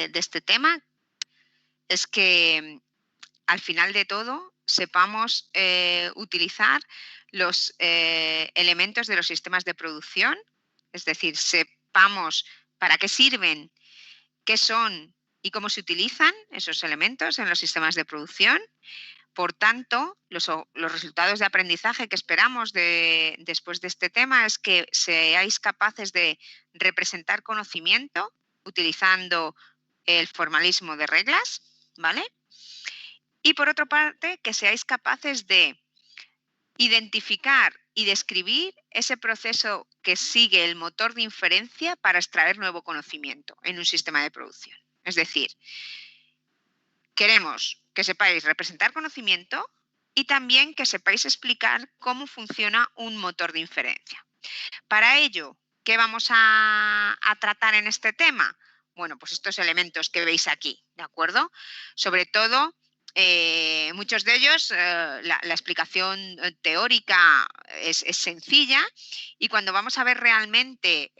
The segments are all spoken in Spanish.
de este tema es que al final de todo sepamos utilizar los elementos de los sistemas de producción, es decir, sepamos para qué sirven, qué son y cómo se utilizan esos elementos en los sistemas de producción. Por tanto, los resultados de aprendizaje que esperamos después de este tema es que seáis capaces de representar conocimiento utilizando el formalismo de reglas, ¿vale? Y por otra parte, que seáis capaces de identificar y describir ese proceso que sigue el motor de inferencia para extraer nuevo conocimiento en un sistema de producción. Es decir, queremos que sepáis representar conocimiento y también que sepáis explicar cómo funciona un motor de inferencia. Para ello, ¿qué vamos a tratar en este tema? Bueno, pues estos elementos que veis aquí, ¿de acuerdo? Sobre todo, muchos de ellos, la explicación teórica es sencilla y cuando vamos a ver realmente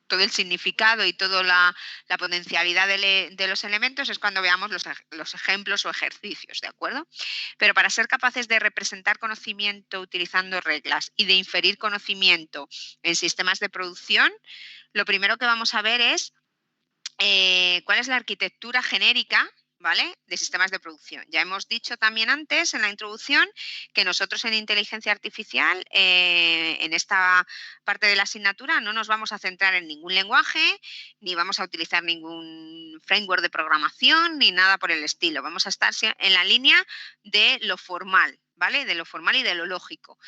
todo el significado y toda la potencialidad de los elementos es cuando veamos los ejemplos o ejercicios, ¿de acuerdo? Pero para ser capaces de representar conocimiento utilizando reglas y de inferir conocimiento en sistemas de producción, lo primero que vamos a ver es cuál es la arquitectura genérica, ¿vale?, de sistemas de producción. Ya hemos dicho también antes en la introducción que nosotros en inteligencia artificial, en esta parte de la asignatura, no nos vamos a centrar en ningún lenguaje, ni vamos a utilizar ningún framework de programación, ni nada por el estilo. Vamos a estar en la línea de lo formal, ¿vale?, de lo formal y de lo lógico.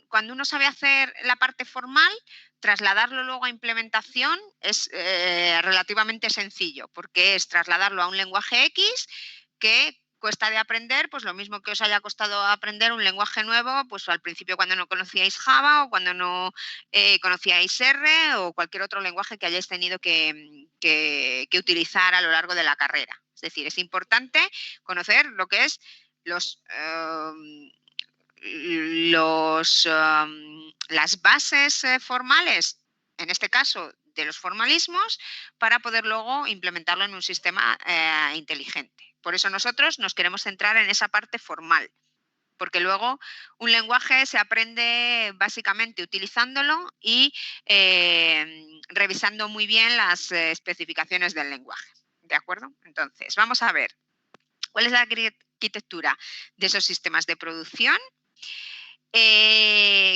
Cuando uno sabe hacer la parte formal, trasladarlo luego a implementación es relativamente sencillo, porque es trasladarlo a un lenguaje X que cuesta de aprender, pues lo mismo que os haya costado aprender un lenguaje nuevo, pues al principio cuando no conocíais Java o cuando no conocíais R o cualquier otro lenguaje que hayáis tenido que utilizar a lo largo de la carrera. Es decir, es importante conocer lo que es las bases formales, en este caso de los formalismos, para poder luego implementarlo en un sistema inteligente. Por eso nosotros nos queremos centrar en esa parte formal, porque luego un lenguaje se aprende básicamente utilizándolo y revisando muy bien las especificaciones del lenguaje. ¿De acuerdo? Entonces, vamos a ver cuál es la arquitectura de esos sistemas de producción.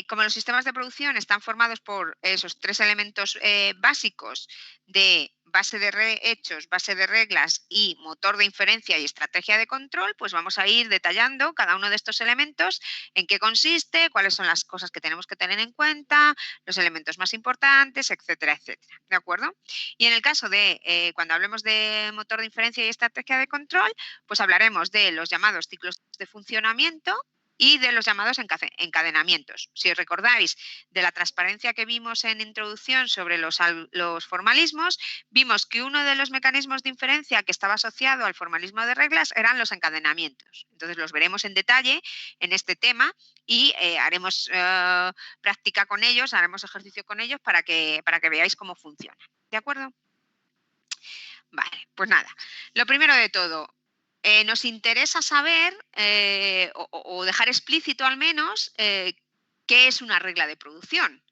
Como los sistemas de producción están formados por esos tres elementos básicos de base de hechos, base de reglas y motor de inferencia y estrategia de control, pues vamos a ir detallando cada uno de estos elementos, en qué consiste, cuáles son las cosas que tenemos que tener en cuenta, los elementos más importantes, etcétera, etcétera. ¿De acuerdo? Y en el caso de cuando hablemos de motor de inferencia y estrategia de control, pues hablaremos de los llamados ciclos de funcionamiento y de los llamados encadenamientos. Si os recordáis de la transparencia que vimos en introducción sobre los formalismos, vimos que uno de los mecanismos de inferencia que estaba asociado al formalismo de reglas eran los encadenamientos. Entonces los veremos en detalle en este tema y haremos práctica con ellos, haremos ejercicio con ellos para que veáis cómo funciona. ¿De acuerdo? Vale, pues nada. Lo primero de todo, nos interesa saber o dejar explícito al menos qué es una regla de producción.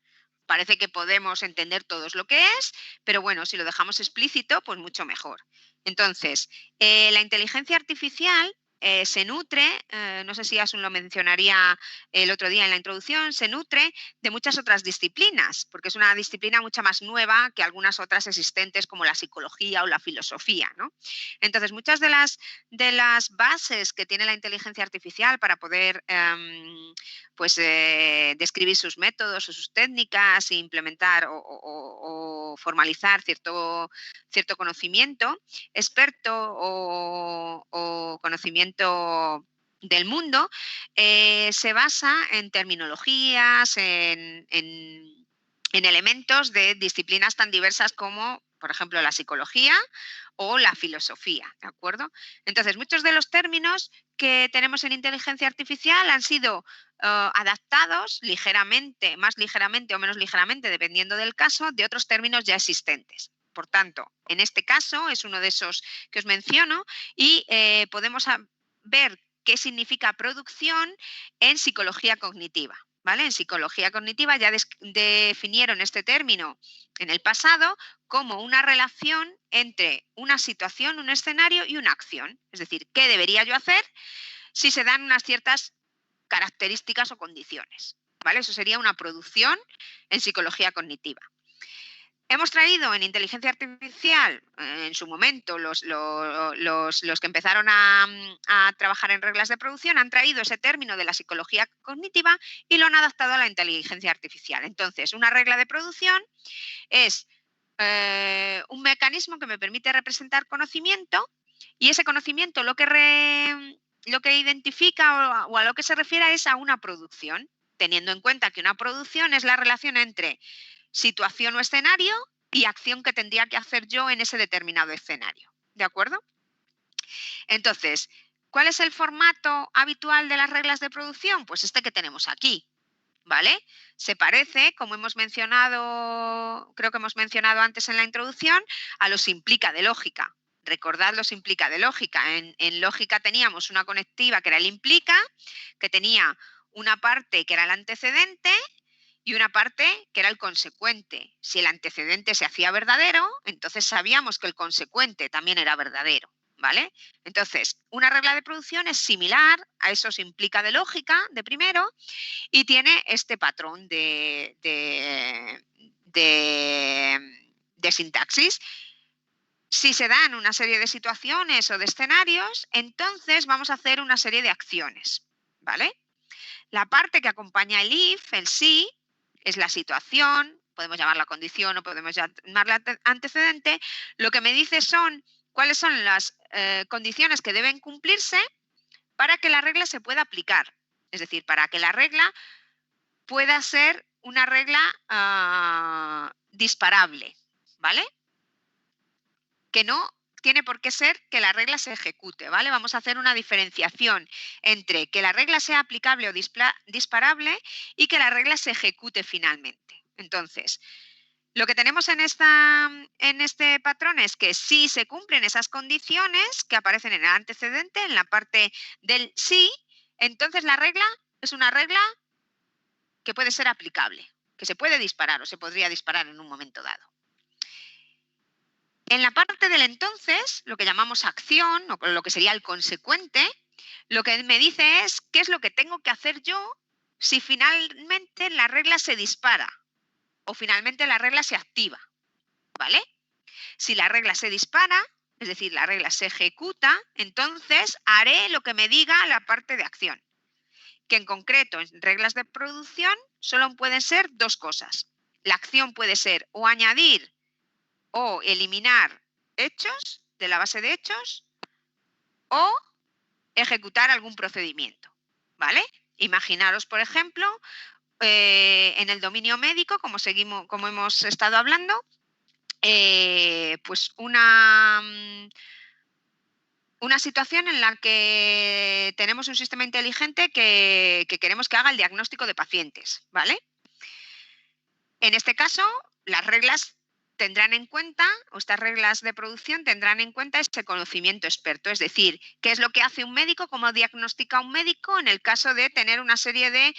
Parece que podemos entender todos lo que es, pero bueno, si lo dejamos explícito, pues mucho mejor. Entonces, la inteligencia artificial se nutre, no sé si Asun lo mencionaría el otro día en la introducción, se nutre de muchas otras disciplinas, porque es una disciplina mucho más nueva que algunas otras existentes como la psicología o la filosofía, ¿no? Entonces, muchas de las bases que tiene la inteligencia artificial para poder describir sus métodos o sus técnicas e implementar o formalizar cierto conocimiento experto o conocimiento del mundo, se basa en terminologías, en elementos de disciplinas tan diversas como, por ejemplo, la psicología o la filosofía, ¿de acuerdo? Entonces, muchos de los términos que tenemos en inteligencia artificial han sido adaptados ligeramente, más ligeramente o menos ligeramente, dependiendo del caso, de otros términos ya existentes. Por tanto, en este caso es uno de esos que os menciono y podemos ver qué significa producción en psicología cognitiva. ¿Vale? En psicología cognitiva ya definieron este término en el pasado como una relación entre una situación, un escenario y una acción. Es decir, ¿qué debería yo hacer si se dan unas ciertas características o condiciones? ¿Vale? Eso sería una producción en psicología cognitiva. Hemos traído en inteligencia artificial, en su momento, los que empezaron a trabajar en reglas de producción han traído ese término de la psicología cognitiva y lo han adaptado a la inteligencia artificial. Entonces, una regla de producción es un mecanismo que me permite representar conocimiento y ese conocimiento lo que identifica o a lo que se refiere es a una producción, teniendo en cuenta que una producción es la relación entre situación o escenario y acción que tendría que hacer yo en ese determinado escenario. ¿De acuerdo? Entonces, ¿cuál es el formato habitual de las reglas de producción? Pues este que tenemos aquí, ¿vale? Se parece, como hemos mencionado, creo que hemos mencionado antes en la introducción, a los implica de lógica. Recordad los implica de lógica. En lógica teníamos una conectiva que era el implica, que tenía una parte que era el antecedente y una parte que era el consecuente. Si el antecedente se hacía verdadero, entonces sabíamos que el consecuente también era verdadero, ¿vale? Entonces, una regla de producción es similar a esos implica de lógica de primero y tiene este patrón de sintaxis. Si se dan una serie de situaciones o de escenarios, entonces vamos a hacer una serie de acciones, ¿vale? La parte que acompaña el if, el sí, es la situación, podemos llamarla condición o podemos llamarla antecedente. Lo que me dice son cuáles son las condiciones que deben cumplirse para que la regla se pueda aplicar. Es decir, para que la regla pueda ser una regla disparable, ¿vale? Que no tiene por qué ser que la regla se ejecute, ¿vale? Vamos a hacer una diferenciación entre que la regla sea aplicable o disparable y que la regla se ejecute finalmente. Entonces, lo que tenemos en este patrón es que si se cumplen esas condiciones que aparecen en el antecedente, en la parte del sí, entonces la regla es una regla que puede ser aplicable, que se puede disparar o se podría disparar en un momento dado. En la parte del entonces, lo que llamamos acción o lo que sería el consecuente, lo que me dice es qué es lo que tengo que hacer yo si finalmente la regla se dispara o finalmente la regla se activa, ¿vale? Si la regla se dispara, es decir, la regla se ejecuta, entonces haré lo que me diga la parte de acción, que en concreto en reglas de producción solo pueden ser dos cosas. La acción puede ser o añadir o eliminar hechos de la base de hechos o ejecutar algún procedimiento, ¿vale? Imaginaros, por ejemplo, en el dominio médico, como hemos estado hablando, pues una situación en la que tenemos un sistema inteligente que queremos que haga el diagnóstico de pacientes, ¿vale? En este caso, las reglas tendrán en cuenta, o estas reglas de producción tendrán en cuenta ese conocimiento experto, es decir, qué es lo que hace un médico, cómo diagnostica un médico en el caso de tener una serie de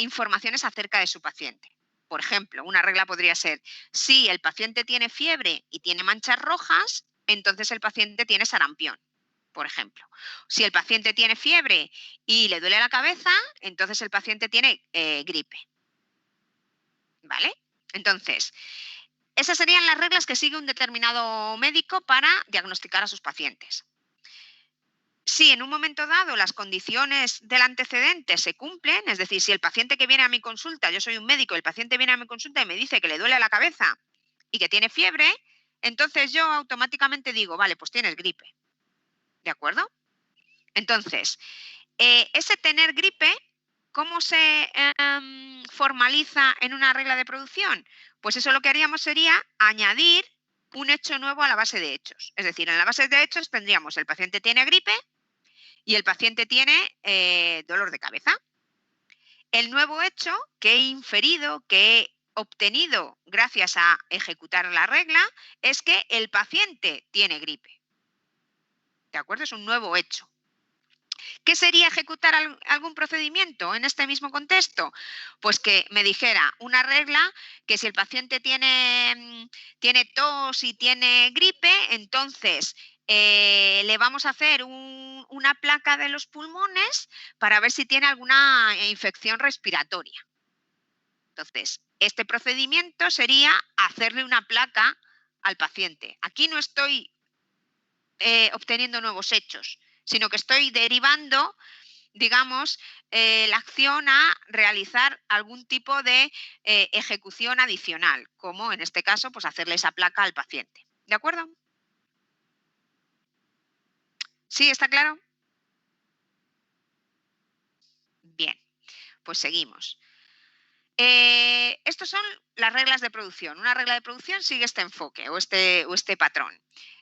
informaciones acerca de su paciente. Por ejemplo, una regla podría ser, si el paciente tiene fiebre y tiene manchas rojas, entonces el paciente tiene sarampión, por ejemplo. Si el paciente tiene fiebre y le duele la cabeza, entonces el paciente tiene gripe. ¿Vale? Entonces, esas serían las reglas que sigue un determinado médico para diagnosticar a sus pacientes. Si en un momento dado las condiciones del antecedente se cumplen, es decir, si el paciente que viene a mi consulta, yo soy un médico, el paciente viene a mi consulta y me dice que le duele la cabeza y que tiene fiebre, entonces yo automáticamente digo, vale, pues tienes gripe. ¿De acuerdo? Entonces, ese tener gripe, ¿cómo se formaliza en una regla de producción? Pues eso lo que haríamos sería añadir un hecho nuevo a la base de hechos. Es decir, en la base de hechos tendríamos el paciente tiene gripe y el paciente tiene dolor de cabeza. El nuevo hecho que he inferido, que he obtenido gracias a ejecutar la regla, es que el paciente tiene gripe. ¿De acuerdo? Es un nuevo hecho. ¿Qué sería ejecutar algún procedimiento en este mismo contexto? Pues que me dijera una regla que si el paciente tiene tos y tiene gripe, entonces le vamos a hacer una placa de los pulmones para ver si tiene alguna infección respiratoria. Entonces, este procedimiento sería hacerle una placa al paciente. Aquí no estoy obteniendo nuevos hechos, sino que estoy derivando, digamos, la acción a realizar algún tipo de ejecución adicional, como en este caso, pues hacerle esa placa al paciente. ¿De acuerdo? ¿Sí? ¿Está claro? Bien, pues seguimos. Estas son las reglas de producción. Una regla de producción sigue este enfoque o este patrón.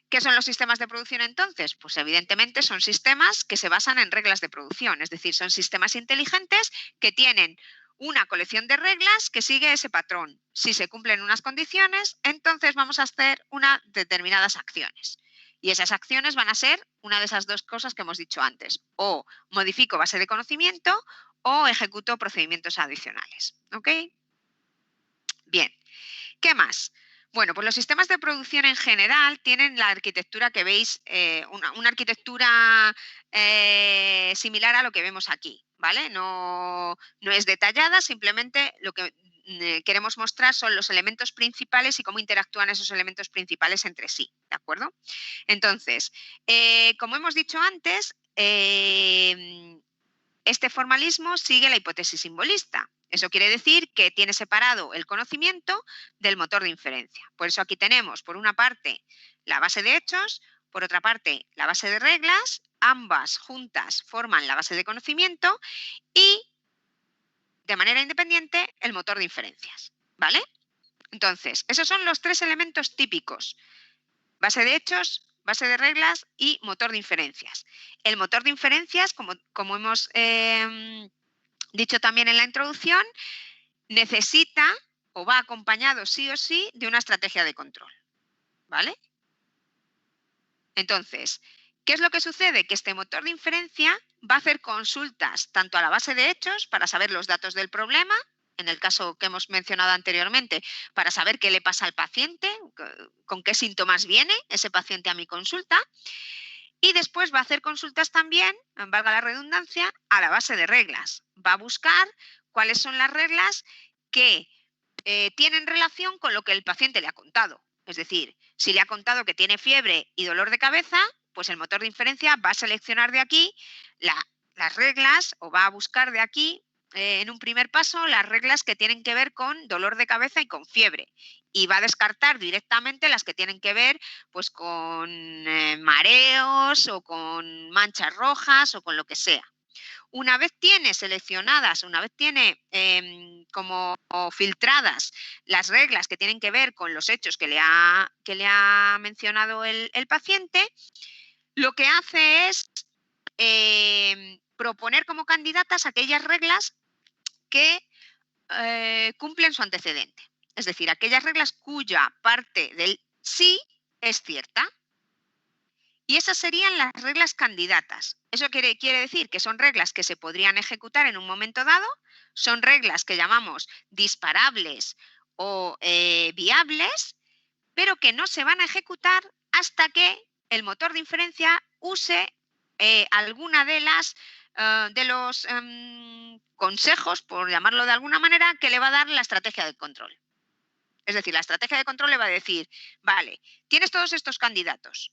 ¿Qué son los sistemas de producción entonces? Pues evidentemente son sistemas que se basan en reglas de producción, es decir, son sistemas inteligentes que tienen una colección de reglas que sigue ese patrón. Si se cumplen unas condiciones, entonces vamos a hacer unas determinadas acciones. Y esas acciones van a ser una de esas dos cosas que hemos dicho antes. O modifico base de conocimiento o ejecuto procedimientos adicionales. ¿Ok? Bien. ¿Qué más? Bueno, pues los sistemas de producción en general tienen la arquitectura que veis, una arquitectura similar a lo que vemos aquí, ¿vale? No es detallada, simplemente lo que queremos mostrar son los elementos principales y cómo interactúan esos elementos principales entre sí, ¿de acuerdo? Entonces, como hemos dicho antes, este formalismo sigue la hipótesis simbolista. Eso quiere decir que tiene separado el conocimiento del motor de inferencia. Por eso aquí tenemos, por una parte, la base de hechos, por otra parte, la base de reglas, ambas juntas forman la base de conocimiento y, de manera independiente, el motor de inferencias. ¿Vale? Entonces, esos son los tres elementos típicos: base de hechos, base de reglas y motor de inferencias. El motor de inferencias, como hemos dicho también en la introducción, necesita o va acompañado sí o sí de una estrategia de control. ¿Vale? Entonces, ¿qué es lo que sucede? Que este motor de inferencia va a hacer consultas tanto a la base de hechos para saber los datos del problema, en el caso que hemos mencionado anteriormente, para saber qué le pasa al paciente, con qué síntomas viene ese paciente a mi consulta, y después va a hacer consultas también, valga la redundancia, a la base de reglas. Va a buscar cuáles son las reglas que tienen relación con lo que el paciente le ha contado. Es decir, si le ha contado que tiene fiebre y dolor de cabeza, pues el motor de inferencia va a seleccionar de aquí las reglas o va a buscar de aquí, en un primer paso, las reglas que tienen que ver con dolor de cabeza y con fiebre. Y va a descartar directamente las que tienen que ver pues, con mareos o con manchas rojas o con lo que sea. Una vez tiene seleccionadas, una vez tiene como filtradas las reglas que tienen que ver con los hechos que le ha mencionado el paciente, lo que hace es proponer como candidatas aquellas reglas que cumplen su antecedente. Es decir, aquellas reglas cuya parte del sí es cierta. Y esas serían las reglas candidatas. Eso quiere decir que son reglas que se podrían ejecutar en un momento dado, son reglas que llamamos disparables o viables, pero que no se van a ejecutar hasta que el motor de inferencia use alguna de los consejos, por llamarlo de alguna manera, que le va a dar la estrategia de control. Es decir, la estrategia de control le va a decir, vale, tienes todos estos candidatos,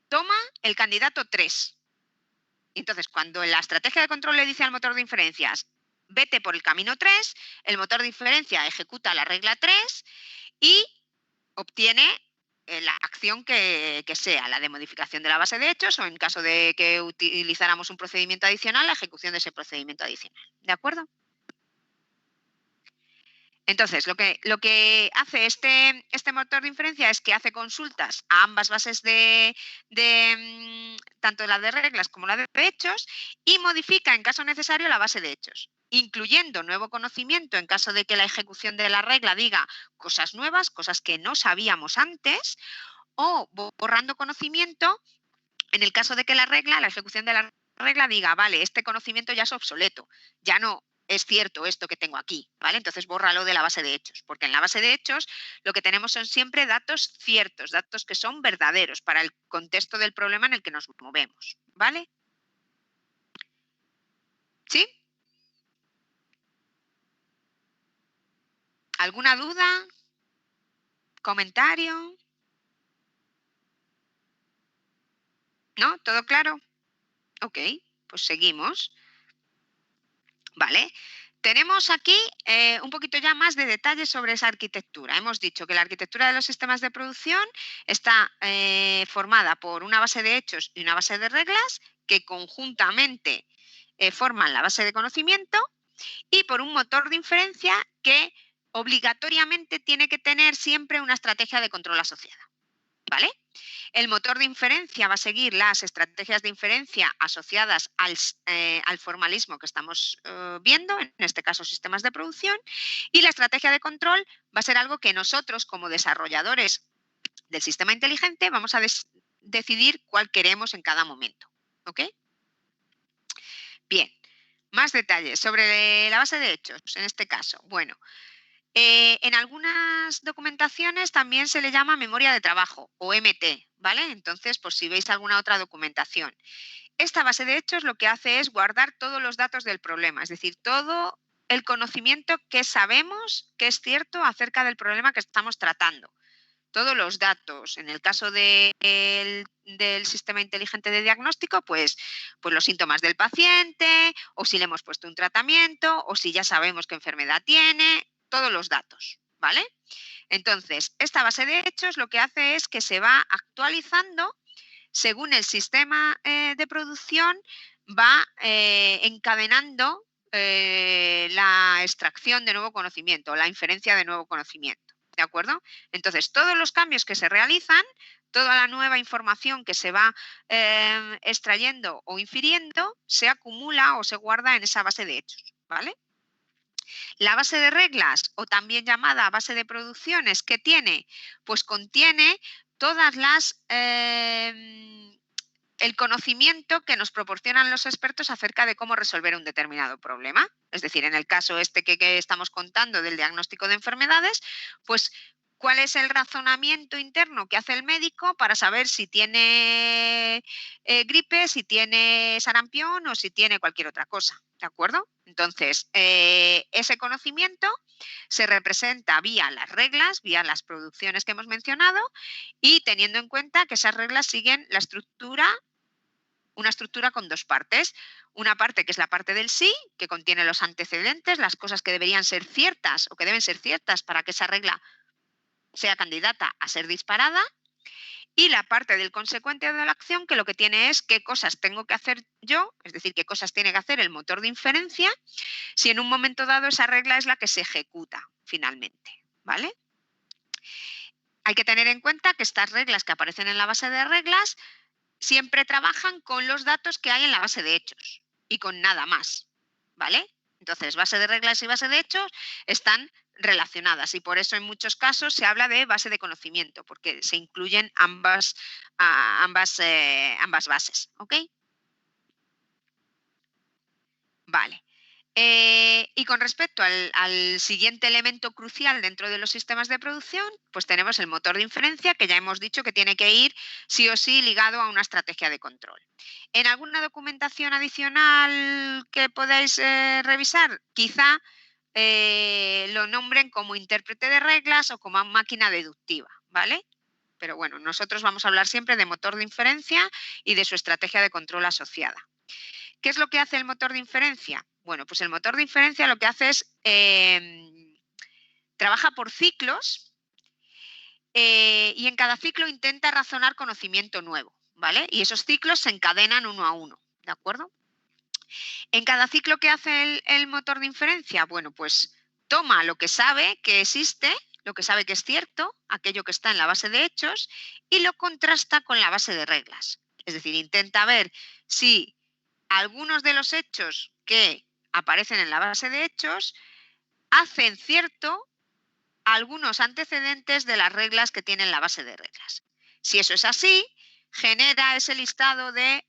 toma el candidato 3. Y entonces, cuando la estrategia de control le dice al motor de inferencias, vete por el camino 3, el motor de inferencia ejecuta la regla 3 y obtiene la acción que sea, la de modificación de la base de hechos o en caso de que utilizáramos un procedimiento adicional, la ejecución de ese procedimiento adicional. ¿De acuerdo? Entonces, lo que hace este motor de inferencia es que hace consultas a ambas bases tanto la de reglas como la de hechos, y modifica en caso necesario la base de hechos, incluyendo nuevo conocimiento en caso de que la ejecución de la regla diga cosas nuevas, cosas que no sabíamos antes, o borrando conocimiento en el caso de que la ejecución de la regla diga, vale, este conocimiento ya es obsoleto, ya no es cierto esto que tengo aquí, ¿vale? Entonces bórralo de la base de hechos, porque en la base de hechos lo que tenemos son siempre datos ciertos, datos que son verdaderos para el contexto del problema en el que nos movemos, ¿vale? ¿Sí? ¿Alguna duda? ¿Comentario? ¿No? ¿Todo claro? Ok, pues seguimos. Vale. Tenemos aquí un poquito ya más de detalles sobre esa arquitectura. Hemos dicho que la arquitectura de los sistemas de producción está formada por una base de hechos y una base de reglas que conjuntamente forman la base de conocimiento y por un motor de inferencia que obligatoriamente tiene que tener siempre una estrategia de control asociada. ¿Vale? El motor de inferencia va a seguir las estrategias de inferencia asociadas al formalismo que estamos viendo, en este caso sistemas de producción, y la estrategia de control va a ser algo que nosotros como desarrolladores del sistema inteligente vamos a decidir cuál queremos en cada momento. ¿Ok? Bien, más detalles sobre la base de hechos, en este caso. Bueno, en algunas documentaciones también se le llama memoria de trabajo o MT, ¿vale? Entonces, pues si veis alguna otra documentación. Esta base de hechos lo que hace es guardar todos los datos del problema, es decir, todo el conocimiento que sabemos que es cierto acerca del problema que estamos tratando. Todos los datos. En el caso del sistema inteligente de diagnóstico, pues los síntomas del paciente, o si le hemos puesto un tratamiento, o si ya sabemos qué enfermedad tiene, todos los datos, ¿vale? Entonces, esta base de hechos lo que hace es que se va actualizando según el sistema de producción va encadenando la extracción de nuevo conocimiento, la inferencia de nuevo conocimiento. ¿De acuerdo? Entonces, todos los cambios que se realizan, toda la nueva información que se va extrayendo o infiriendo, se acumula o se guarda en esa base de hechos. ¿Vale? La base de reglas, o también llamada base de producciones, ¿qué tiene? Pues contiene todas las el conocimiento que nos proporcionan los expertos acerca de cómo resolver un determinado problema. Es decir, en el caso este que estamos contando del diagnóstico de enfermedades, pues cuál es el razonamiento interno que hace el médico para saber si tiene gripe, si tiene sarampión o si tiene cualquier otra cosa. ¿De acuerdo? Entonces, ese conocimiento se representa vía las reglas, vía las producciones que hemos mencionado y teniendo en cuenta que esas reglas siguen la estructura, una estructura con dos partes. Una parte que es la parte del sí, que contiene los antecedentes, las cosas que deberían ser ciertas o que deben ser ciertas para que esa regla sea candidata a ser disparada. Y la parte del consecuente de la acción, que lo que tiene es qué cosas tengo que hacer yo, es decir, qué cosas tiene que hacer el motor de inferencia, si en un momento dado esa regla es la que se ejecuta finalmente. ¿Vale? Hay que tener en cuenta que estas reglas que aparecen en la base de reglas siempre trabajan con los datos que hay en la base de hechos y con nada más. ¿Vale? Entonces, base de reglas y base de hechos están relacionadas y por eso en muchos casos se habla de base de conocimiento, porque se incluyen ambas bases. ¿Ok? Vale. Y con respecto al siguiente elemento crucial dentro de los sistemas de producción, pues tenemos el motor de inferencia, que ya hemos dicho que tiene que ir sí o sí ligado a una estrategia de control. ¿En alguna documentación adicional que podáis revisar? Quizá lo nombren como intérprete de reglas o como máquina deductiva, ¿vale? Pero bueno, nosotros vamos a hablar siempre de motor de inferencia y de su estrategia de control asociada. ¿Qué es lo que hace el motor de inferencia? Bueno, pues el motor de inferencia lo que hace es trabaja por ciclos y en cada ciclo intenta razonar conocimiento nuevo, ¿vale? Y esos ciclos se encadenan uno a uno, ¿de acuerdo? En cada ciclo que hace el motor de inferencia, bueno, pues toma lo que sabe que existe, lo que sabe que es cierto, aquello que está en la base de hechos, y lo contrasta con la base de reglas. Es decir, intenta ver si algunos de los hechos que aparecen en la base de hechos hacen cierto algunos antecedentes de las reglas que tiene la base de reglas. Si eso es así, genera ese listado de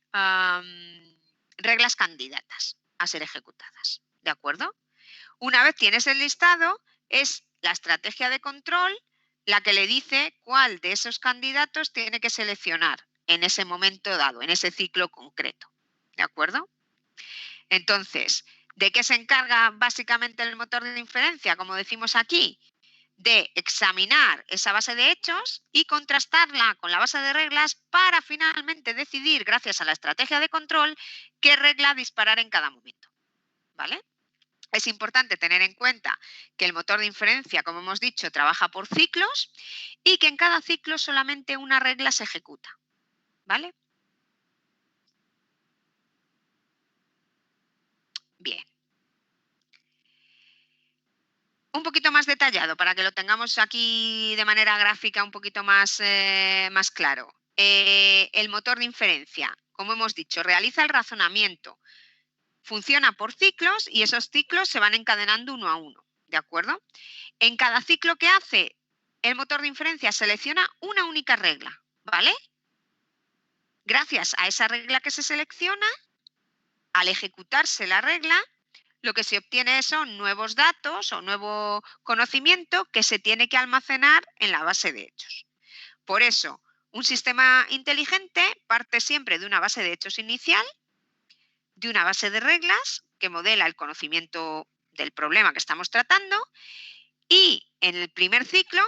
reglas candidatas a ser ejecutadas. ¿De acuerdo? Una vez tienes el listado, es la estrategia de control la que le dice cuál de esos candidatos tiene que seleccionar en ese momento dado, en ese ciclo concreto. ¿De acuerdo? Entonces, ¿de qué se encarga básicamente el motor de inferencia? Como decimos aquí, de examinar esa base de hechos y contrastarla con la base de reglas para finalmente decidir, gracias a la estrategia de control, qué regla disparar en cada momento. ¿Vale? Es importante tener en cuenta que el motor de inferencia, como hemos dicho, trabaja por ciclos y que en cada ciclo solamente una regla se ejecuta. ¿Vale? Bien. Un poquito más detallado para que lo tengamos aquí de manera gráfica un poquito más, más claro. El motor de inferencia, como hemos dicho, realiza el razonamiento, funciona por ciclos y esos ciclos se van encadenando uno a uno. ¿De acuerdo? En cada ciclo que hace, el motor de inferencia selecciona una única regla, ¿vale? Gracias a esa regla que se selecciona, al ejecutarse la regla, lo que se obtiene son nuevos datos o nuevo conocimiento que se tiene que almacenar en la base de hechos. Por eso, un sistema inteligente parte siempre de una base de hechos inicial, de una base de reglas que modela el conocimiento del problema que estamos tratando y en el primer ciclo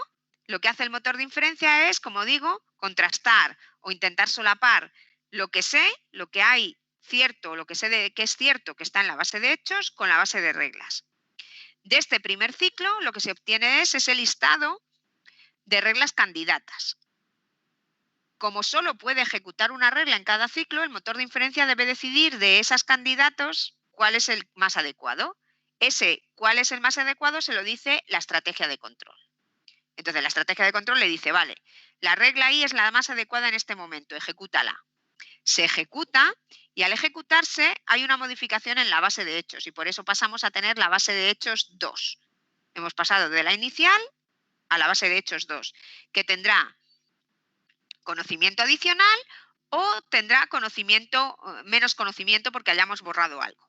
lo que hace el motor de inferencia es, como digo, contrastar o intentar solapar lo que sé, lo que hay cierto, lo que sé de que es cierto que está en la base de hechos con la base de reglas. De este primer ciclo lo que se obtiene es ese listado de reglas candidatas. Como solo puede ejecutar una regla en cada ciclo, el motor de inferencia debe decidir de esos candidatos cuál es el más adecuado. Ese cuál es el más adecuado se lo dice la estrategia de control. Entonces la estrategia de control le dice, vale, la regla I es la más adecuada en este momento, ejecútala. Se ejecuta y al ejecutarse hay una modificación en la base de hechos y por eso pasamos a tener la base de hechos 2. Hemos pasado de la inicial a la base de hechos 2, que tendrá conocimiento adicional o tendrá menos conocimiento porque hayamos borrado algo.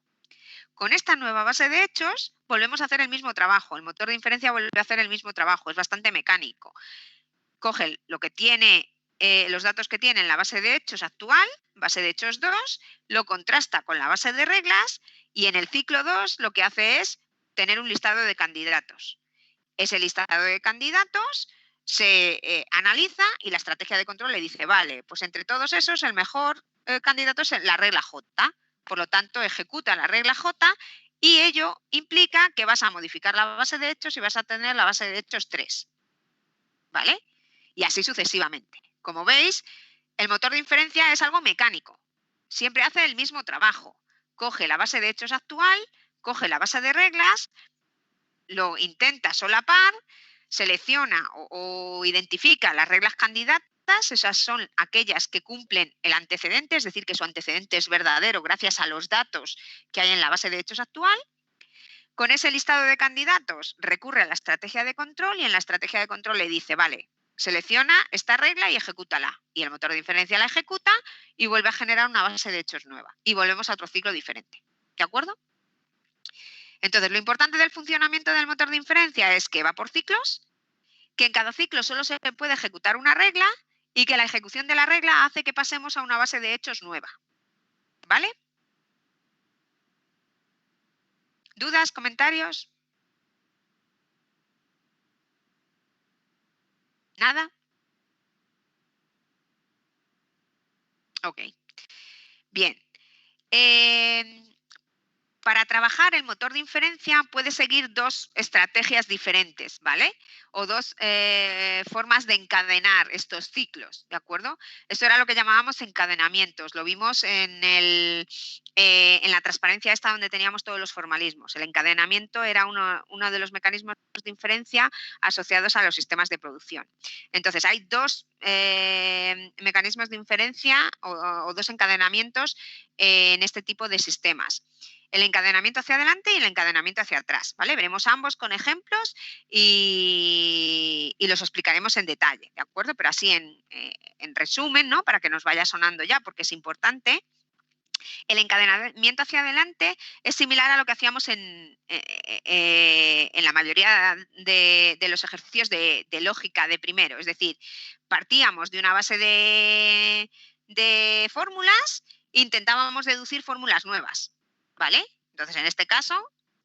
Con esta nueva base de hechos volvemos a hacer el mismo trabajo. El motor de inferencia vuelve a hacer el mismo trabajo, es bastante mecánico. Coge lo que tiene, los datos que tiene en la base de hechos actual, base de hechos 2, lo contrasta con la base de reglas y en el ciclo 2 lo que hace es tener un listado de candidatos. Ese listado de candidatos se analiza y la estrategia de control le dice, vale, pues entre todos esos el mejor candidato es la regla J. Por lo tanto, ejecuta la regla J y ello implica que vas a modificar la base de hechos y vas a tener la base de hechos 3. ¿Vale? Y así sucesivamente. Como veis, el motor de inferencia es algo mecánico. Siempre hace el mismo trabajo. Coge la base de hechos actual, coge la base de reglas, lo intenta solapar, selecciona o identifica las reglas candidatas, esas son aquellas que cumplen el antecedente, es decir, que su antecedente es verdadero gracias a los datos que hay en la base de hechos actual. Con ese listado de candidatos recurre a la estrategia de control y en la estrategia de control le dice, vale, selecciona esta regla y ejecútala. Y el motor de inferencia la ejecuta y vuelve a generar una base de hechos nueva. Y volvemos a otro ciclo diferente. ¿De acuerdo? Entonces, lo importante del funcionamiento del motor de inferencia es que va por ciclos, que en cada ciclo solo se puede ejecutar una regla y que la ejecución de la regla hace que pasemos a una base de hechos nueva. ¿Vale? ¿Dudas? ¿Comentarios? ¿Nada? Ok. Bien. Para trabajar el motor de inferencia puede seguir dos estrategias diferentes, ¿vale? O dos formas de encadenar estos ciclos, ¿de acuerdo? Esto era lo que llamábamos encadenamientos. Lo vimos en la transparencia esta donde teníamos todos los formalismos. El encadenamiento era uno de los mecanismos de inferencia asociados a los sistemas de producción. Entonces, hay dos mecanismos de inferencia o dos encadenamientos en este tipo de sistemas. El encadenamiento hacia adelante y el encadenamiento hacia atrás, ¿vale? Veremos ambos con ejemplos y los explicaremos en detalle, ¿de acuerdo? Pero así en resumen, ¿no? Para que nos vaya sonando ya, porque es importante. El encadenamiento hacia adelante es similar a lo que hacíamos en la mayoría de los ejercicios de lógica de primero, es decir, partíamos de una base de fórmulas e intentábamos deducir fórmulas nuevas, ¿vale? Entonces, en este caso,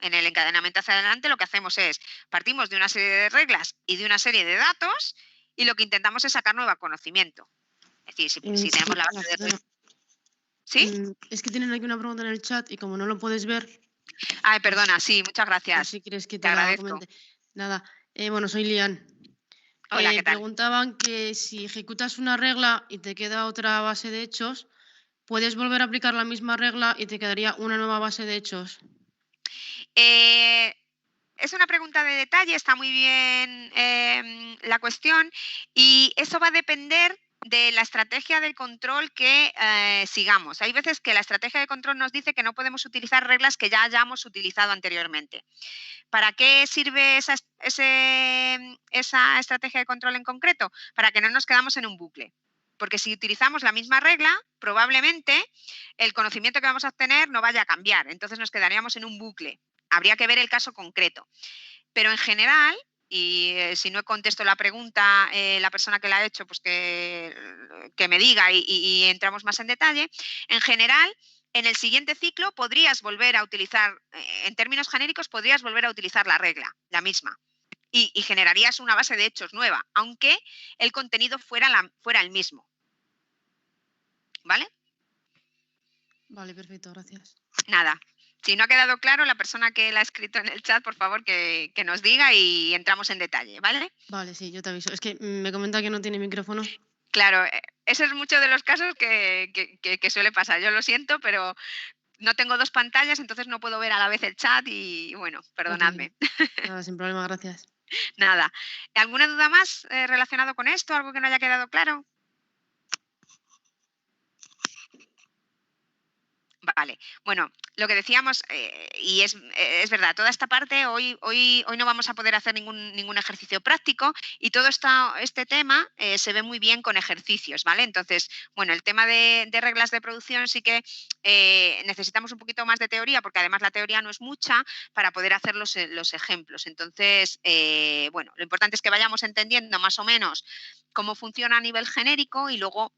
en el encadenamiento hacia adelante, lo que hacemos es, partimos de una serie de reglas y de una serie de datos y lo que intentamos es sacar nuevo conocimiento. Es decir, si tenemos la base de reglas... ¿Sí? Es que tienen aquí una pregunta en el chat y como no lo puedes ver... Ay, perdona, sí, muchas gracias. Por si quieres que te te la agradezco. comente. Nada, bueno, soy Lian. Hola, ¿qué tal? Preguntaban que si ejecutas una regla y te queda otra base de hechos, ¿puedes volver a aplicar la misma regla y te quedaría una nueva base de hechos? Es una pregunta de detalle, está muy bien la cuestión y eso va a depender de la estrategia de control que sigamos. Hay veces que la estrategia de control nos dice que no podemos utilizar reglas que ya hayamos utilizado anteriormente. ¿Para qué sirve esa estrategia de control en concreto? Para que no nos quedamos en un bucle. Porque si utilizamos la misma regla, probablemente el conocimiento que vamos a obtener no vaya a cambiar. Entonces nos quedaríamos en un bucle. Habría que ver el caso concreto. Pero en general, y si no contesto la pregunta, la persona que la ha hecho, pues que me diga y entramos más en detalle, en general, en el siguiente ciclo podrías volver a utilizar, en términos genéricos, podrías volver a utilizar la regla, la misma, y generarías una base de hechos nueva, aunque el contenido fuera el mismo. ¿Vale? Vale, perfecto, gracias. Nada. Si no ha quedado claro, la persona que la ha escrito en el chat, por favor, que nos diga y entramos en detalle, ¿vale? Vale, sí, yo te aviso. Es que me comenta que no tiene micrófono. Claro, eso es mucho de los casos que suele pasar. Yo lo siento, pero no tengo dos pantallas, entonces no puedo ver a la vez el chat y, bueno, perdonadme. Okay. Nada, sin problema, gracias. Nada. ¿Alguna duda más relacionado con esto? ¿Algo que no haya quedado claro? Vale, bueno, lo que decíamos, y es verdad, toda esta parte hoy no vamos a poder hacer ningún ejercicio práctico y todo este tema se ve muy bien con ejercicios, ¿vale? Entonces, bueno, el tema de reglas de producción sí que necesitamos un poquito más de teoría, porque además la teoría no es mucha para poder hacer los ejemplos. Entonces, bueno, lo importante es que vayamos entendiendo más o menos cómo funciona a nivel genérico y luego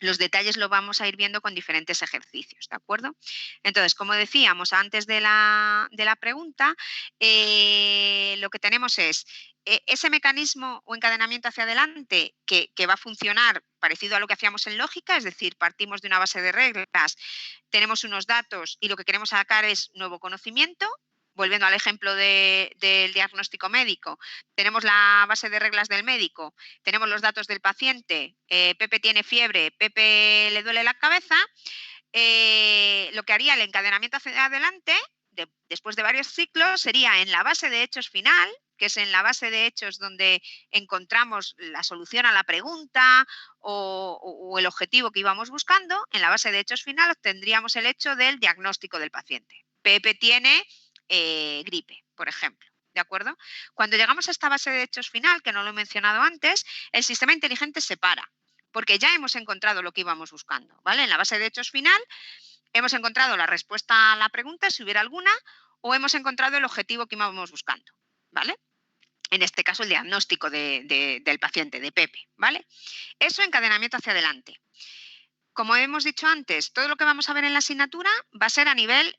los detalles lo vamos a ir viendo con diferentes ejercicios, ¿de acuerdo? Entonces, como decíamos antes de la pregunta, lo que tenemos es ese mecanismo o encadenamiento hacia adelante que va a funcionar parecido a lo que hacíamos en lógica, es decir, partimos de una base de reglas, tenemos unos datos y lo que queremos sacar es nuevo conocimiento. Volviendo al ejemplo del diagnóstico médico, tenemos la base de reglas del médico, tenemos los datos del paciente, Pepe tiene fiebre, Pepe le duele la cabeza, lo que haría el encadenamiento hacia adelante, después de varios ciclos, sería en la base de hechos final, que es en la base de hechos donde encontramos la solución a la pregunta o el objetivo que íbamos buscando, en la base de hechos final obtendríamos el hecho del diagnóstico del paciente. Pepe tiene gripe, por ejemplo. ¿De acuerdo? Cuando llegamos a esta base de hechos final, que no lo he mencionado antes, el sistema inteligente se para, porque ya hemos encontrado lo que íbamos buscando, ¿vale? En la base de hechos final hemos encontrado la respuesta a la pregunta, si hubiera alguna, o hemos encontrado el objetivo que íbamos buscando, ¿vale? En este caso, el diagnóstico del paciente, de Pepe, ¿vale? Eso, encadenamiento hacia adelante. Como hemos dicho antes, todo lo que vamos a ver en la asignatura va a ser a nivel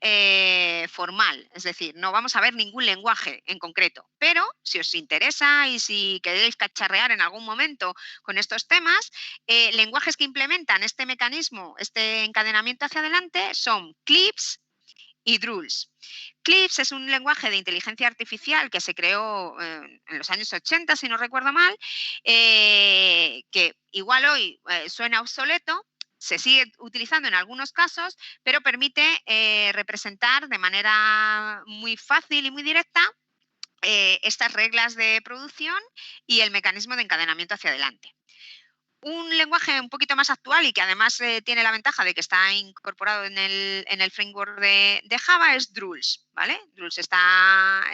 formal, es decir, no vamos a ver ningún lenguaje en concreto, pero si os interesa y si queréis cacharrear en algún momento con estos temas, lenguajes que implementan este mecanismo, este encadenamiento hacia adelante, son CLIPS y Drools. CLIPS es un lenguaje de inteligencia artificial que se creó en los años 80, si no recuerdo mal, que igual hoy suena obsoleto, se sigue utilizando en algunos casos, pero permite representar de manera muy fácil y muy directa estas reglas de producción y el mecanismo de encadenamiento hacia adelante. Un lenguaje un poquito más actual y que además tiene la ventaja de que está incorporado en el framework de Java es Drools, ¿vale? Drools está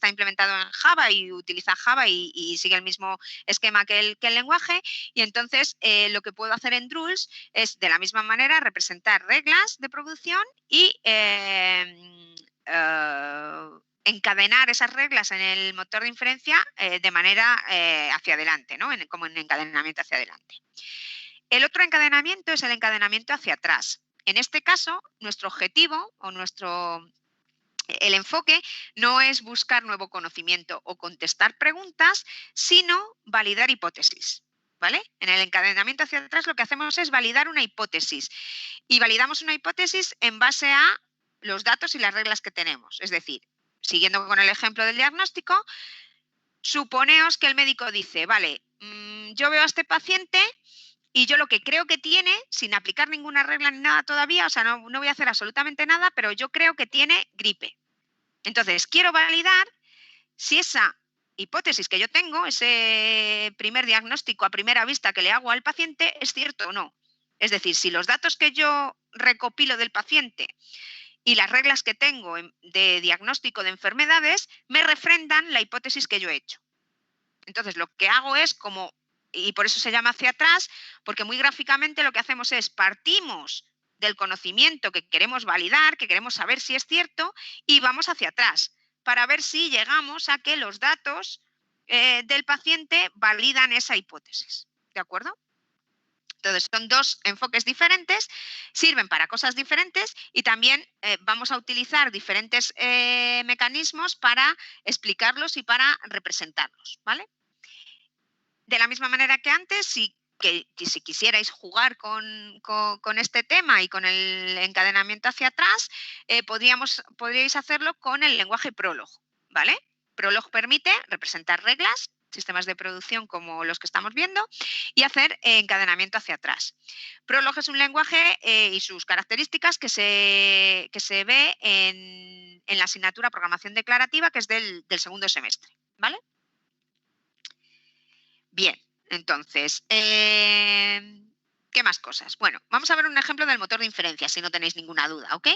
implementado en Java y utiliza Java y sigue el mismo esquema que el lenguaje, y entonces lo que puedo hacer en Drools es de la misma manera representar reglas de producción y encadenar esas reglas en el motor de inferencia de manera hacia adelante, ¿no? Como en encadenamiento hacia adelante. El otro encadenamiento es el encadenamiento hacia atrás. En este caso, nuestro objetivo o el enfoque no es buscar nuevo conocimiento o contestar preguntas, sino validar hipótesis. ¿Vale? En el encadenamiento hacia atrás lo que hacemos es validar una hipótesis, y validamos una hipótesis en base a los datos y las reglas que tenemos. Es decir, siguiendo con el ejemplo del diagnóstico, suponeos que el médico dice, vale, yo veo a este paciente y yo lo que creo que tiene, sin aplicar ninguna regla ni nada todavía, o sea, no voy a hacer absolutamente nada, pero yo creo que tiene gripe. Entonces, quiero validar si esa hipótesis que yo tengo, ese primer diagnóstico a primera vista que le hago al paciente, es cierto o no. Es decir, si los datos que yo recopilo del paciente y las reglas que tengo de diagnóstico de enfermedades me refrendan la hipótesis que yo he hecho. Entonces, lo que hago es como, y por eso se llama hacia atrás, porque muy gráficamente lo que hacemos es partimos del conocimiento que queremos validar, que queremos saber si es cierto, y vamos hacia atrás para ver si llegamos a que los datos del paciente validan esa hipótesis. ¿De acuerdo? Entonces, son dos enfoques diferentes, sirven para cosas diferentes y también vamos a utilizar diferentes mecanismos para explicarlos y para representarlos, ¿vale? De la misma manera que antes, si quisierais jugar con este tema y con el encadenamiento hacia atrás, podríais hacerlo con el lenguaje Prolog, ¿vale? Prolog permite representar reglas, sistemas de producción como los que estamos viendo, y hacer encadenamiento hacia atrás. Prolog es un lenguaje y sus características que se ve en la asignatura Programación Declarativa, que es del segundo semestre, ¿vale? Bien, entonces, ¿qué más cosas? Bueno, vamos a ver un ejemplo del motor de inferencia, si no tenéis ninguna duda, ¿ok?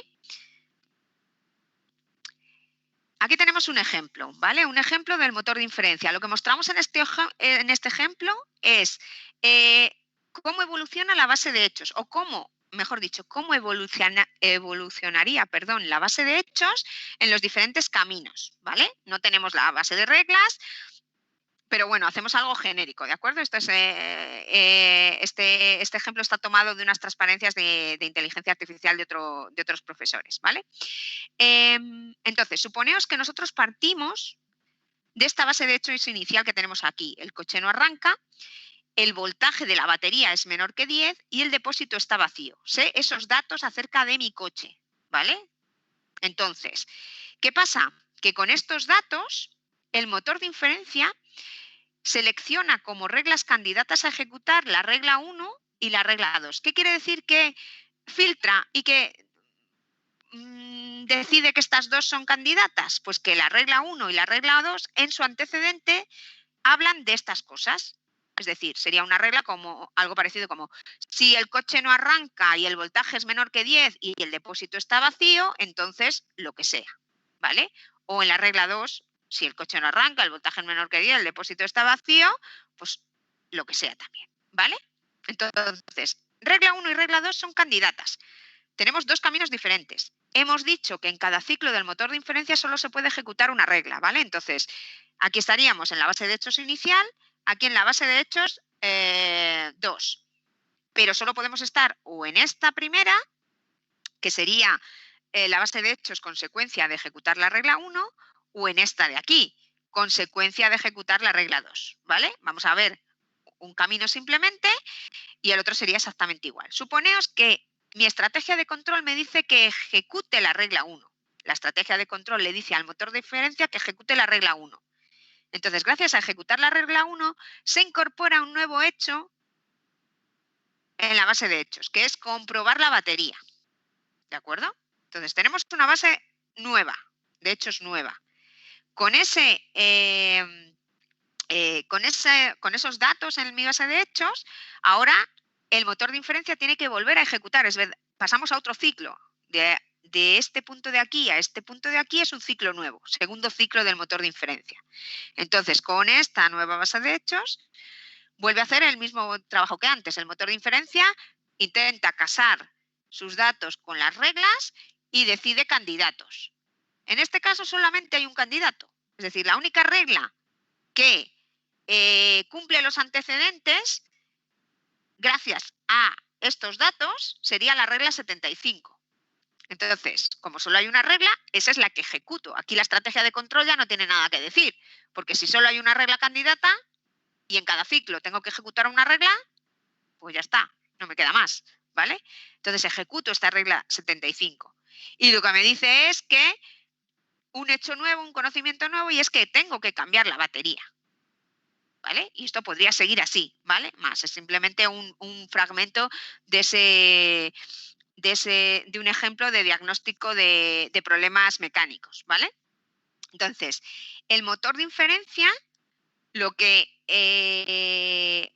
Aquí tenemos un ejemplo, ¿vale? Un ejemplo del motor de inferencia. Lo que mostramos en este ejemplo es cómo evoluciona la base de hechos, o cómo, mejor dicho, cómo evolucionaría, la base de hechos en los diferentes caminos, ¿vale? No tenemos la base de reglas, pero bueno, hacemos algo genérico, ¿de acuerdo? Esto es, este ejemplo está tomado de unas transparencias de inteligencia artificial de otros profesores, ¿vale? Entonces, suponeos que nosotros partimos de esta base de hechos inicial que tenemos aquí. El coche no arranca, el voltaje de la batería es menor que 10 y el depósito está vacío. Sé esos datos acerca de mi coche, ¿vale? Entonces, ¿qué pasa? Que con estos datos, el motor de inferencia selecciona como reglas candidatas a ejecutar la regla 1 y la regla 2. ¿Qué quiere decir? Que filtra y que decide que estas dos son candidatas. Pues que la regla 1 y la regla 2 en su antecedente hablan de estas cosas. Es decir, sería una regla como algo parecido como si el coche no arranca y el voltaje es menor que 10 y el depósito está vacío, entonces lo que sea, ¿vale? O en la regla 2, si el coche no arranca, el voltaje es menor que 10, el depósito está vacío, pues lo que sea también, ¿vale? Entonces, regla 1 y regla 2 son candidatas. Tenemos dos caminos diferentes. Hemos dicho que en cada ciclo del motor de inferencia solo se puede ejecutar una regla, ¿vale? Entonces, aquí estaríamos en la base de hechos inicial, aquí en la base de hechos 2. Pero solo podemos estar o en esta primera, que sería la base de hechos consecuencia de ejecutar la regla 1, o en esta de aquí, consecuencia de ejecutar la regla 2, ¿vale? Vamos a ver un camino simplemente y el otro sería exactamente igual. Suponeos que mi estrategia de control me dice que ejecute la regla 1. La estrategia de control le dice al motor de inferencia que ejecute la regla 1. Entonces, gracias a ejecutar la regla 1, se incorpora un nuevo hecho en la base de hechos, que es comprobar la batería. ¿De acuerdo? Entonces, tenemos una base nueva, de hechos nueva. Con con esos datos en mi base de hechos, ahora el motor de inferencia tiene que volver a ejecutar. Es verdad, pasamos a otro ciclo. De este punto de aquí a este punto de aquí es un ciclo nuevo, segundo ciclo del motor de inferencia. Entonces, con esta nueva base de hechos, vuelve a hacer el mismo trabajo que antes. El motor de inferencia intenta casar sus datos con las reglas y decide candidatos. En este caso solamente hay un candidato. Es decir, la única regla que cumple los antecedentes, gracias a estos datos, sería la regla 75. Entonces, como solo hay una regla, esa es la que ejecuto. Aquí la estrategia de control ya no tiene nada que decir, porque si solo hay una regla candidata y en cada ciclo tengo que ejecutar una regla, pues ya está, no me queda más, ¿vale? Entonces ejecuto esta regla 75. Y lo que me dice es que un hecho nuevo, un conocimiento nuevo, y es que tengo que cambiar la batería. ¿Vale? Y esto podría seguir así, ¿vale? Más, es simplemente un fragmento de un ejemplo de diagnóstico de problemas mecánicos, ¿vale? Entonces, el motor de inferencia, lo que,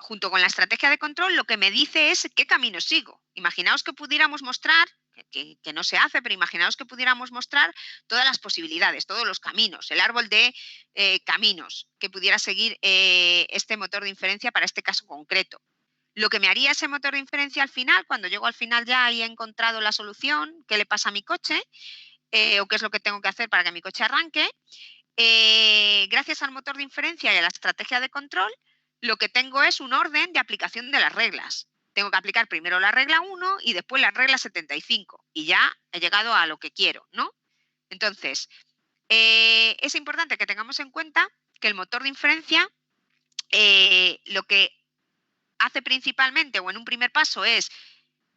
junto con la estrategia de control, lo que me dice es qué camino sigo. Imaginaos que pudiéramos mostrar, que no se hace, pero imaginaos que pudiéramos mostrar todas las posibilidades, todos los caminos, el árbol de caminos que pudiera seguir este motor de inferencia para este caso concreto. Lo que me haría ese motor de inferencia al final, cuando llego al final ya y he encontrado la solución, qué le pasa a mi coche, o qué es lo que tengo que hacer para que mi coche arranque, gracias al motor de inferencia y a la estrategia de control, lo que tengo es un orden de aplicación de las reglas. Tengo que aplicar primero la regla 1 y después la regla 75 y ya he llegado a lo que quiero, ¿no? Entonces, es importante que tengamos en cuenta que el motor de inferencia lo que hace principalmente o en un primer paso es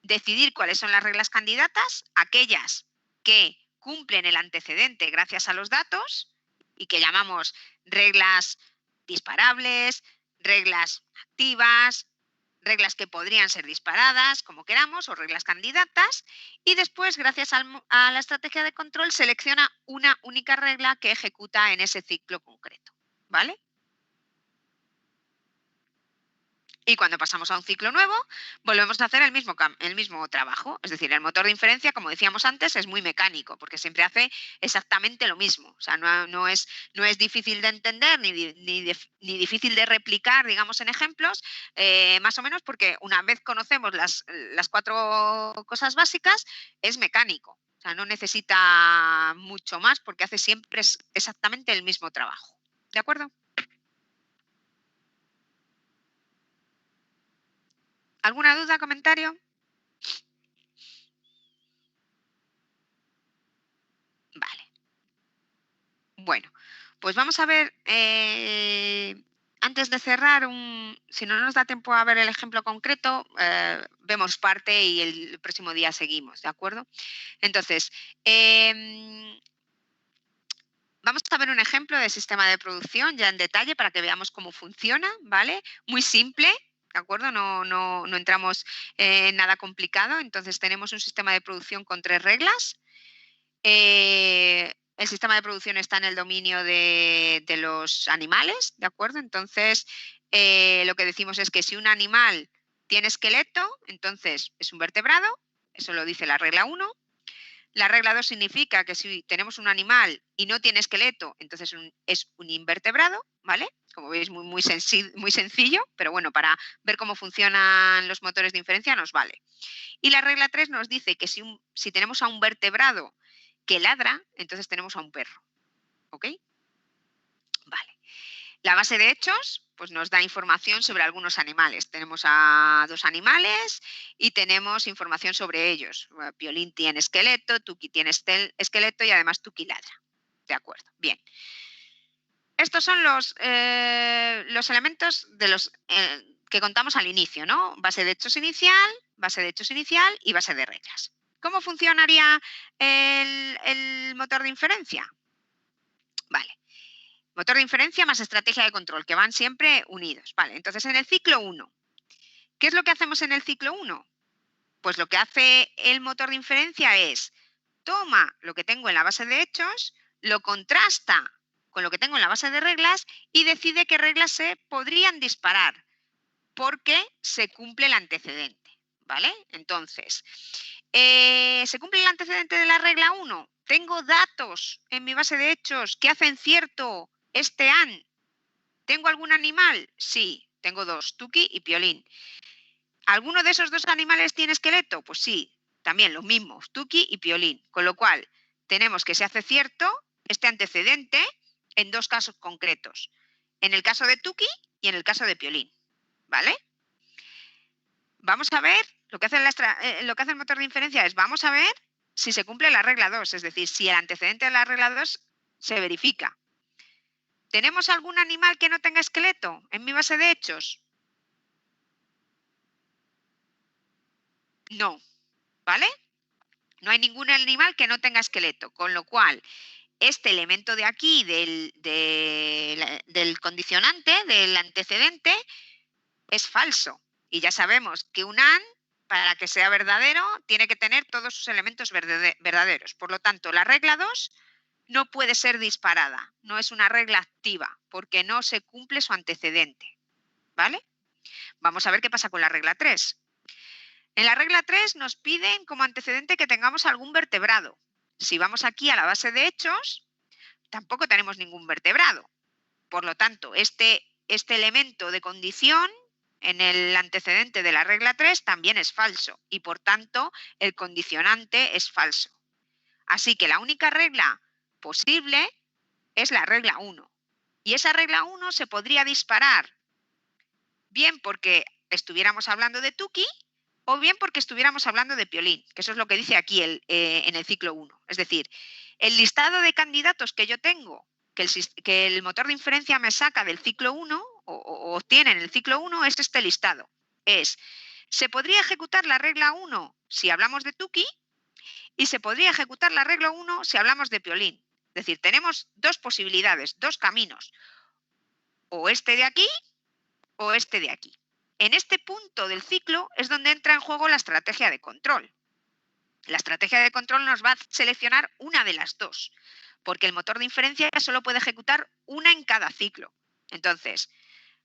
decidir cuáles son las reglas candidatas, aquellas que cumplen el antecedente gracias a los datos y que llamamos reglas disparables, reglas activas, reglas que podrían ser disparadas, como queramos, o reglas candidatas, y después, gracias a la estrategia de control, selecciona una única regla que ejecuta en ese ciclo concreto, ¿vale? Y cuando pasamos a un ciclo nuevo, volvemos a hacer el mismo trabajo. Es decir, el motor de inferencia, como decíamos antes, es muy mecánico, porque siempre hace exactamente lo mismo. O sea, no es difícil de entender ni difícil de replicar, digamos, en ejemplos, más o menos porque una vez conocemos las 4 cosas básicas, es mecánico. O sea, no necesita mucho más porque hace siempre exactamente el mismo trabajo. ¿De acuerdo? ¿Alguna duda, comentario? Vale. Bueno, pues vamos a ver, antes de cerrar, si no nos da tiempo a ver el ejemplo concreto, vemos parte y el próximo día seguimos, ¿de acuerdo? Entonces, vamos a ver un ejemplo de sistema de producción ya en detalle para que veamos cómo funciona, ¿vale? Muy simple, ¿de acuerdo? No entramos en nada complicado. Entonces, tenemos un sistema de producción con 3 reglas. El sistema de producción está en el dominio de los animales, ¿de acuerdo? Entonces, lo que decimos es que si un animal tiene esqueleto, entonces es un vertebrado, eso lo dice la regla 1. La regla 2 significa que si tenemos un animal y no tiene esqueleto, entonces es un invertebrado, ¿vale? Como veis, muy sencillo, pero bueno, para ver cómo funcionan los motores de inferencia nos vale. Y la regla 3 nos dice que si tenemos a un vertebrado que ladra, entonces tenemos a un perro. ¿Ok? Vale. La base de hechos pues nos da información sobre algunos animales. Tenemos a 2 animales y tenemos información sobre ellos. Piolín tiene esqueleto, Tuki tiene esqueleto y además Tuki ladra. De acuerdo. Bien. Estos son los elementos de los que contamos al inicio, ¿no? Base de hechos inicial, base de hechos inicial y base de reglas. ¿Cómo funcionaría el motor de inferencia? Vale. Motor de inferencia más estrategia de control, que van siempre unidos. Vale, entonces en el ciclo 1, ¿qué es lo que hacemos en el ciclo 1? Pues lo que hace el motor de inferencia es toma lo que tengo en la base de hechos, lo contrasta con lo que tengo en la base de reglas y decide qué reglas se podrían disparar porque se cumple el antecedente, ¿vale? Entonces, ¿se cumple el antecedente de la regla 1? ¿Tengo datos en mi base de hechos que hacen cierto este AND? ¿Tengo algún animal? Sí, tengo dos, Tuki y Piolín. ¿Alguno de esos dos animales tiene esqueleto? Pues sí, también los mismos, Tuki y Piolín. Con lo cual, tenemos que se hace cierto este antecedente en dos casos concretos. En el caso de Tuki y en el caso de Piolín. ¿Vale? Vamos a ver, lo que hace el motor de inferencia es, vamos a ver si se cumple la regla 2, es decir, si el antecedente de la regla 2 se verifica. ¿Tenemos algún animal que no tenga esqueleto en mi base de hechos? No, ¿vale? No hay ningún animal que no tenga esqueleto, con lo cual este elemento de aquí del condicionante, del antecedente, es falso. Y ya sabemos que un AND, para que sea verdadero, tiene que tener todos sus elementos verdaderos. Por lo tanto, la regla 2 no puede ser disparada, no es una regla activa, porque no se cumple su antecedente. ¿Vale? Vamos a ver qué pasa con la regla 3. En la regla 3 nos piden como antecedente que tengamos algún vertebrado. Si vamos aquí a la base de hechos, tampoco tenemos ningún vertebrado. Por lo tanto, este elemento de condición en el antecedente de la regla 3 también es falso y, por tanto, el condicionante es falso. Así que la única regla posible es la regla 1. Y esa regla 1 se podría disparar bien porque estuviéramos hablando de Tuki o bien porque estuviéramos hablando de Piolín, que eso es lo que dice aquí en el ciclo 1. Es decir, el listado de candidatos que yo tengo, que el motor de inferencia me saca del ciclo 1 o obtiene en el ciclo 1 es este listado. Se podría ejecutar la regla 1 si hablamos de Tuki y se podría ejecutar la regla 1 si hablamos de Piolín. Es decir, tenemos dos posibilidades, dos caminos, o este de aquí o este de aquí. En este punto del ciclo es donde entra en juego la estrategia de control. La estrategia de control nos va a seleccionar una de las dos, porque el motor de inferencia solo puede ejecutar una en cada ciclo. Entonces,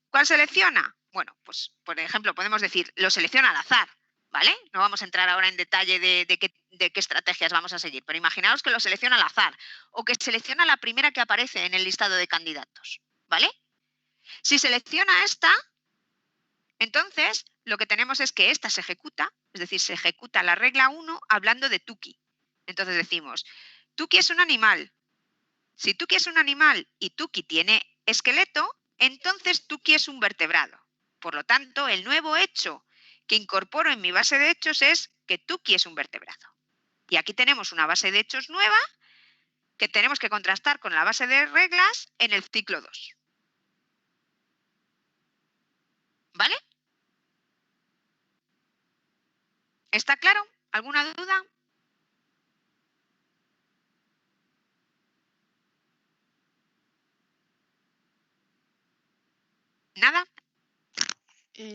¿cuál selecciona? Bueno, pues por ejemplo podemos decir, lo selecciona al azar, ¿vale? No vamos a entrar ahora en detalle de qué estrategias vamos a seguir, pero imaginaos que lo selecciona al azar o que selecciona la primera que aparece en el listado de candidatos, ¿vale? Si selecciona esta, entonces lo que tenemos es que esta se ejecuta, es decir, se ejecuta la regla 1 hablando de Tuki. Entonces decimos, Tuki es un animal. Si Tuki es un animal y Tuki tiene esqueleto, entonces Tuki es un vertebrado. Por lo tanto, el nuevo hecho que incorporo en mi base de hechos es que Tuki es un vertebrado. Y aquí tenemos una base de hechos nueva que tenemos que contrastar con la base de reglas en el ciclo 2. ¿Vale? ¿Está claro? ¿Alguna duda? ¿Nada?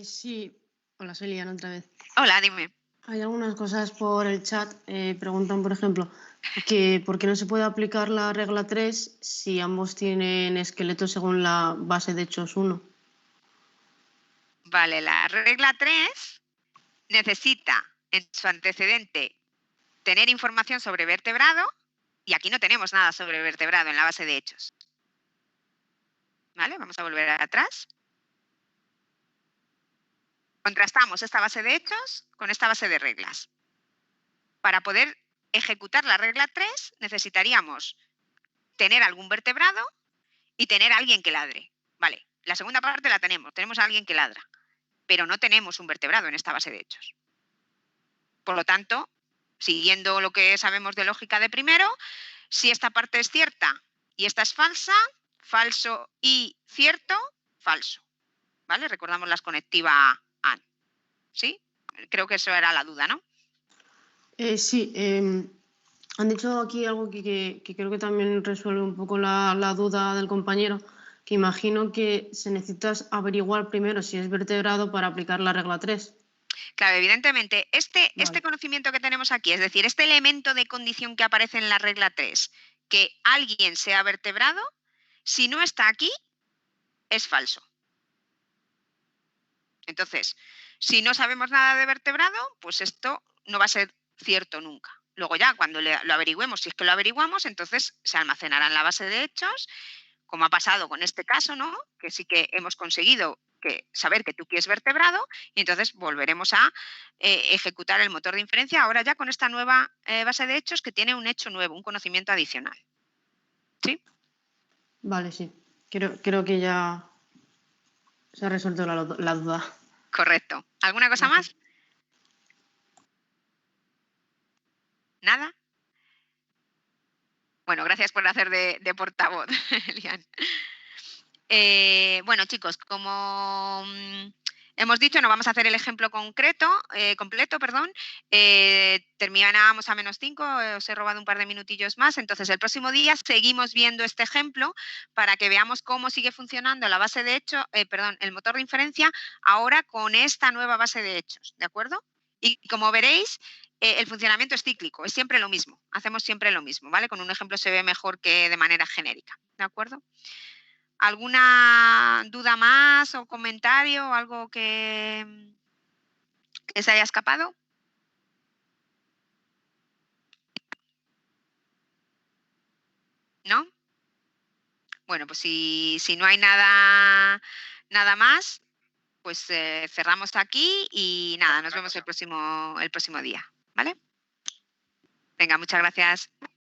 Sí, hola, soy Liana otra vez. Hola, dime. Hay algunas cosas por el chat. Preguntan, por ejemplo, que por qué no se puede aplicar la regla 3 si ambos tienen esqueleto según la base de hechos 1. Vale, la regla 3 necesita en su antecedente tener información sobre vertebrado y aquí no tenemos nada sobre vertebrado en la base de hechos. ¿Vale? Vamos a volver atrás. Contrastamos esta base de hechos con esta base de reglas. Para poder ejecutar la regla 3 necesitaríamos tener algún vertebrado y tener a alguien que ladre. Vale, la segunda parte la tenemos a alguien que ladra, pero no tenemos un vertebrado en esta base de hechos. Por lo tanto, siguiendo lo que sabemos de lógica de primero, si esta parte es cierta y esta es falsa, falso y cierto, falso. ¿Vale? Recordamos las conectivas AND. ¿Sí? Creo que eso era la duda, ¿no? Sí, han dicho aquí algo que creo que también resuelve un poco la duda del compañero, que imagino que se necesitas averiguar primero si es vertebrado para aplicar la regla 3. Claro, evidentemente, este Vale. conocimiento que tenemos aquí, es decir, este elemento de condición que aparece en la regla 3, que alguien sea vertebrado, si no está aquí, es falso. Entonces, si no sabemos nada de vertebrado, pues esto no va a ser cierto nunca. Luego ya, cuando lo averigüemos, si es que lo averiguamos, entonces se almacenará en la base de hechos, como ha pasado con este caso, ¿no? Que sí que hemos conseguido saber que Tuki es vertebrado y entonces volveremos a ejecutar el motor de inferencia ahora ya con esta nueva base de hechos que tiene un hecho nuevo, un conocimiento adicional. ¿Sí? Vale, sí. Creo que ya se ha resuelto la duda. Correcto. ¿Alguna cosa Gracias. más? ¿Nada? Bueno, gracias por hacer de portavoz, Elian. Bueno, chicos, como hemos dicho, no vamos a hacer el ejemplo completo, perdón. Terminábamos a -5, os he robado un par de minutillos más. Entonces, el próximo día seguimos viendo este ejemplo para que veamos cómo sigue funcionando la base de hechos, el motor de inferencia ahora con esta nueva base de hechos, ¿de acuerdo? Y como veréis, el funcionamiento es cíclico, es siempre lo mismo, hacemos siempre lo mismo, ¿vale? Con un ejemplo se ve mejor que de manera genérica, ¿de acuerdo? ¿Alguna duda más o comentario, algo que se haya escapado? ¿No? Bueno, pues si no hay nada más, pues cerramos aquí y nada, nos vemos el próximo día, ¿vale? Venga, muchas gracias.